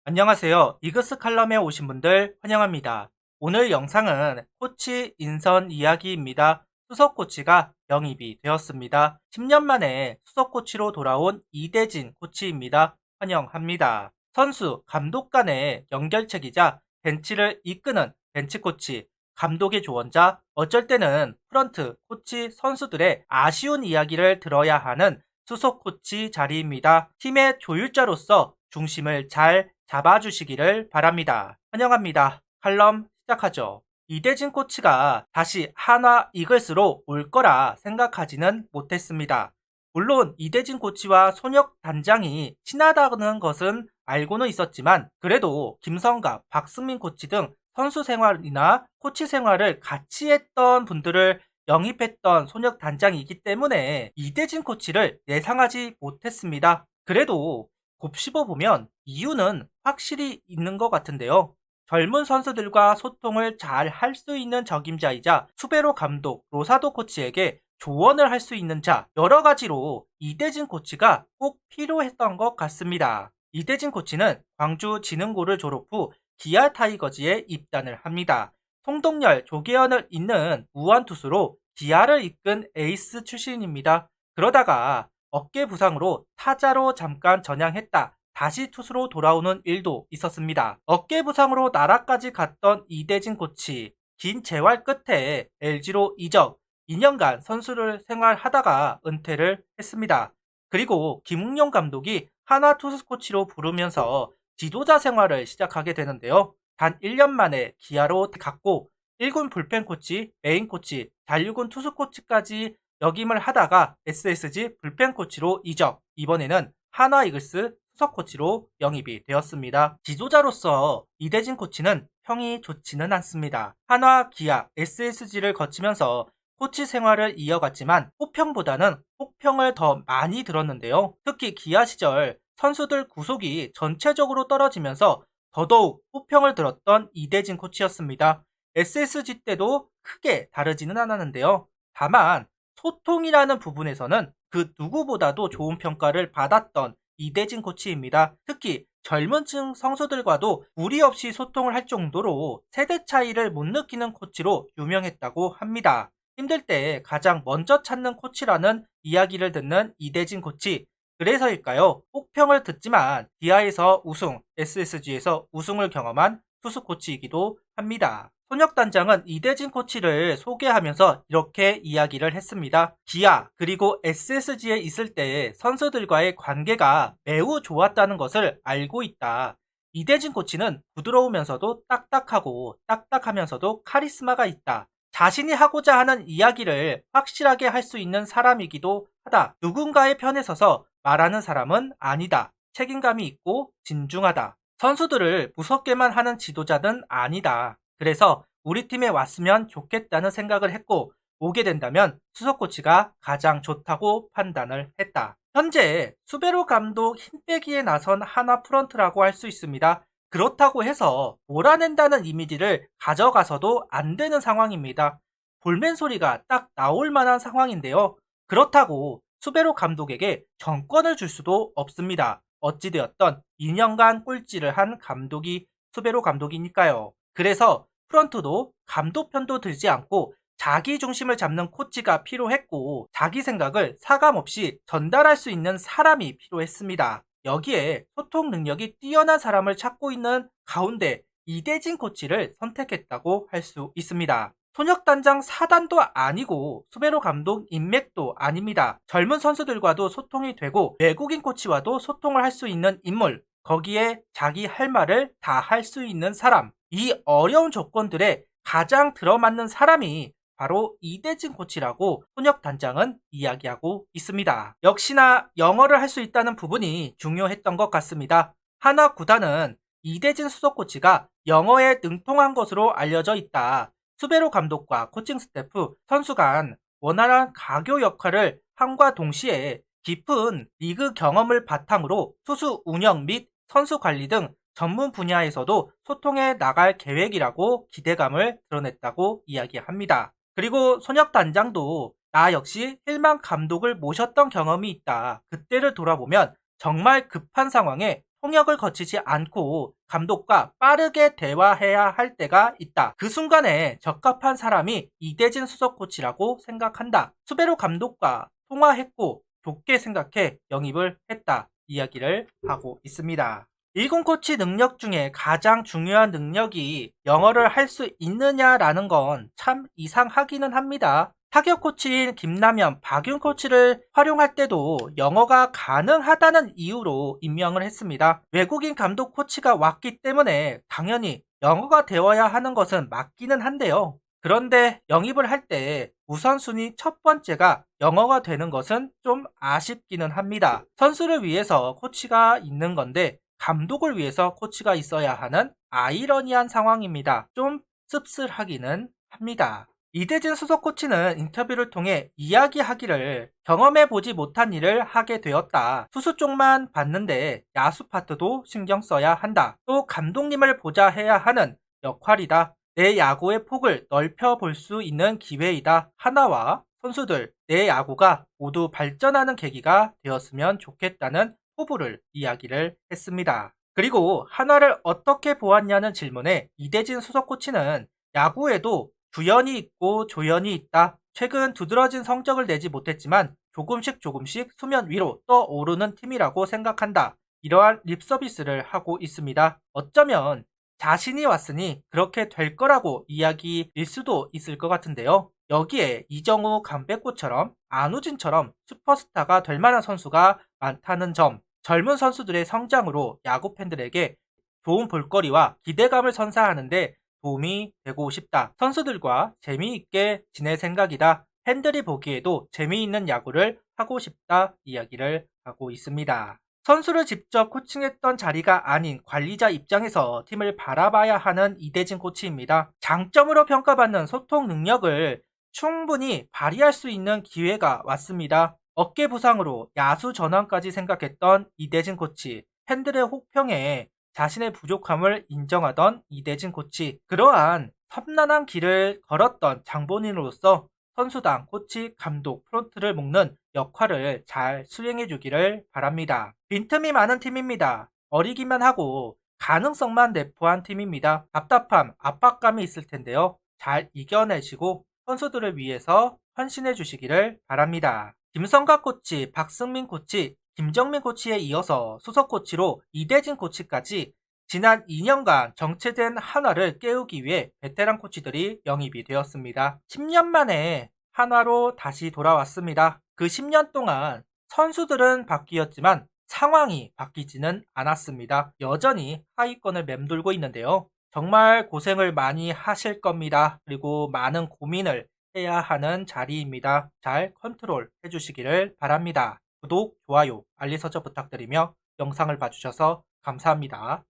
안녕하세요. 이그스 칼럼에 오신 분들 환영합니다. 오늘 영상은 코치 인선 이야기입니다. 수석 코치가 영입이 되었습니다. 10년 만에 수석 코치로 돌아온 이대진 코치입니다. 환영합니다. 선수, 감독 간의 연결책이자 벤치를 이끄는 벤치 코치, 감독의 조언자, 어쩔 때는 프런트 코치 선수들의 아쉬운 이야기를 들어야 하는 수석 코치 자리입니다. 팀의 조율자로서 중심을 잘 잡아주시기를 바랍니다. 환영합니다. 칼럼 시작하죠. 이대진 코치가 다시 한화 이글스로 올 거라 생각하지는 못했습니다. 물론 이대진 코치와 손혁 단장이 친하다는 것은 알고는 있었지만 그래도 김성갑, 박승민 코치 등 선수 생활이나 코치 생활을 같이 했던 분들을 영입했던 손혁 단장이기 때문에 이대진 코치를 예상하지 못했습니다. 그래도 곱씹어보면 이유는 확실히 있는 것 같은데요. 젊은 선수들과 소통을 잘 할 수 있는 적임자이자 수베로 감독, 로사도 코치에게 조언을 할 수 있는 자, 여러 가지로 이대진 코치가 꼭 필요했던 것 같습니다. 이대진 코치는 광주 진흥고를 졸업 후 기아 타이거즈에 입단을 합니다. 송동열, 조계현을 잇는 우완투수로 기아를 이끈 에이스 출신입니다. 그러다가 어깨 부상으로 타자로 잠깐 전향했다. 다시 투수로 돌아오는 일도 있었습니다. 어깨 부상으로 나라까지 갔던 이대진 코치, 긴 재활 끝에 LG로 이적, 2년간 선수를 생활하다가 은퇴를 했습니다. 그리고 김웅용 감독이 하나 투수 코치로 부르면서 지도자 생활을 시작하게 되는데요. 단 1년 만에 기아로 갔고 1군 불펜 코치, 메인 코치, 잔류군 투수 코치까지 역임을 하다가 SSG 불펜 코치로 이적, 이번에는 한화 이글스 수석 코치로 영입이 되었습니다. 지도자로서 이대진 코치는 평이 좋지는 않습니다. 한화, 기아, SSG를 거치면서 코치 생활을 이어갔지만 호평보다는 혹평을 더 많이 들었는데요. 특히 기아 시절 선수들 구속이 전체적으로 떨어지면서 더더욱 호평을 들었던 이대진 코치였습니다. SSG 때도 크게 다르지는 않았는데요. 다만 소통이라는 부분에서는 그 누구보다도 좋은 평가를 받았던 이대진 코치입니다. 특히 젊은 층 선수들과도 무리 없이 소통을 할 정도로 세대 차이를 못 느끼는 코치로 유명했다고 합니다. 힘들 때 가장 먼저 찾는 코치라는 이야기를 듣는 이대진 코치. 그래서일까요? 혹평을 듣지만 기아에서 우승, SSG에서 우승을 경험한 투수 코치이기도 합니다. 손혁 단장은 이대진 코치를 소개하면서 이렇게 이야기를 했습니다. 기아 그리고 SSG에 있을 때 선수들과의 관계가 매우 좋았다는 것을 알고 있다. 이대진 코치는 부드러우면서도 딱딱하고 딱딱하면서도 카리스마가 있다. 자신이 하고자 하는 이야기를 확실하게 할 수 있는 사람이기도 하다. 누군가의 편에 서서 말하는 사람은 아니다. 책임감이 있고 진중하다. 선수들을 무섭게만 하는 지도자는 아니다. 그래서 우리 팀에 왔으면 좋겠다는 생각을 했고 오게 된다면 수석 코치가 가장 좋다고 판단을 했다. 현재 수베로 감독 힘빼기에 나선 하나 프런트라고 할 수 있습니다. 그렇다고 해서 몰아낸다는 이미지를 가져가서도 안 되는 상황입니다. 볼멘 소리가 딱 나올 만한 상황인데요. 그렇다고 수베로 감독에게 정권을 줄 수도 없습니다. 어찌되었던 2년간 꼴찌를 한 감독이 수베로 감독이니까요. 그래서 프런트도 감독 편도 들지 않고 자기 중심을 잡는 코치가 필요했고 자기 생각을 사감없이 전달할 수 있는 사람이 필요했습니다. 여기에 소통 능력이 뛰어난 사람을 찾고 있는 가운데 이대진 코치를 선택했다고 할 수 있습니다. 손혁 단장 사단도 아니고 수베로 감독 인맥도 아닙니다. 젊은 선수들과도 소통이 되고 외국인 코치와도 소통을 할 수 있는 인물, 거기에 자기 할 말을 다 할 수 있는 사람, 이 어려운 조건들에 가장 들어맞는 사람이 바로 이대진 코치라고 손혁 단장은 이야기하고 있습니다. 역시나 영어를 할 수 있다는 부분이 중요했던 것 같습니다. 하나 구단은 이대진 수석 코치가 영어에 능통한 것으로 알려져 있다. 수베로 감독과 코칭 스태프, 선수 간 원활한 가교 역할을 함과 동시에 깊은 리그 경험을 바탕으로 투수 운영 및 선수 관리 등 전문 분야에서도 소통해 나갈 계획이라고 기대감을 드러냈다고 이야기합니다. 그리고 손혁 단장도 나 역시 힐만 감독을 모셨던 경험이 있다. 그때를 돌아보면 정말 급한 상황에 통역을 거치지 않고 감독과 빠르게 대화해야 할 때가 있다. 그 순간에 적합한 사람이 이대진 수석 코치라고 생각한다. 수베로 감독과 통화했고 좋게 생각해 영입을 했다. 이야기를 하고 있습니다. 일군 코치 능력 중에 가장 중요한 능력이 영어를 할 수 있느냐라는 건 참 이상하기는 합니다. 타격 코치인 김남현, 박윤 코치를 활용할 때도 영어가 가능하다는 이유로 임명을 했습니다. 외국인 감독 코치가 왔기 때문에 당연히 영어가 되어야 하는 것은 맞기는 한데요. 그런데 영입을 할 때 우선순위 첫 번째가 영어가 되는 것은 좀 아쉽기는 합니다. 선수를 위해서 코치가 있는 건데 감독을 위해서 코치가 있어야 하는 아이러니한 상황입니다. 좀 씁쓸하기는 합니다. 이대진 수석 코치는 인터뷰를 통해 이야기하기를 경험해보지 못한 일을 하게 되었다. 투수 쪽만 봤는데 야수 파트도 신경 써야 한다. 또 감독님을 보자 해야 하는 역할이다. 내 야구의 폭을 넓혀볼 수 있는 기회이다. 하나와 선수들, 내 야구가 모두 발전하는 계기가 되었으면 좋겠다는 포부를 이야기를 했습니다. 그리고 한화를 어떻게 보았냐는 질문에 이대진 수석 코치는 야구에도 주연이 있고 조연이 있다. 최근 두드러진 성적을 내지 못했지만 조금씩 수면 위로 떠오르는 팀이라고 생각한다. 이러한 립서비스를 하고 있습니다. 어쩌면 자신이 왔으니 그렇게 될 거라고 이야기일 수도 있을 것 같은데요. 여기에 이정우, 강백호처럼 안우진처럼 슈퍼스타가 될 만한 선수가 많다는 점, 젊은 선수들의 성장으로 야구 팬들에게 좋은 볼거리와 기대감을 선사하는데 도움이 되고 싶다. 선수들과 재미있게 지낼 생각이다. 팬들이 보기에도 재미있는 야구를 하고 싶다. 이야기를 하고 있습니다. 선수를 직접 코칭했던 자리가 아닌 관리자 입장에서 팀을 바라봐야 하는 이대진 코치입니다. 장점으로 평가받는 소통 능력을 충분히 발휘할 수 있는 기회가 왔습니다. 어깨 부상으로 야수 전환까지 생각했던 이대진 코치, 팬들의 혹평에 자신의 부족함을 인정하던 이대진 코치, 그러한 험난한 길을 걸었던 장본인으로서 선수당, 코치, 감독, 프론트를 묶는 역할을 잘 수행해 주기를 바랍니다. 빈틈이 많은 팀입니다. 어리기만 하고 가능성만 내포한 팀입니다. 답답함, 압박감이 있을 텐데요. 잘 이겨내시고 선수들을 위해서 헌신해 주시기를 바랍니다. 김성각 코치, 박승민 코치, 김정민 코치에 이어서 수석 코치로 이대진 코치까지 지난 2년간 정체된 한화를 깨우기 위해 베테랑 코치들이 영입이 되었습니다. 10년 만에 한화로 다시 돌아왔습니다. 그 10년 동안 선수들은 바뀌었지만 상황이 바뀌지는 않았습니다. 여전히 하위권을 맴돌고 있는데요. 정말 고생을 많이 하실 겁니다. 그리고 많은 고민을 해야 하는 자리입니다. 잘 컨트롤 해주시기를 바랍니다. 구독, 좋아요, 알림 설정 부탁드리며 영상을 봐주셔서 감사합니다.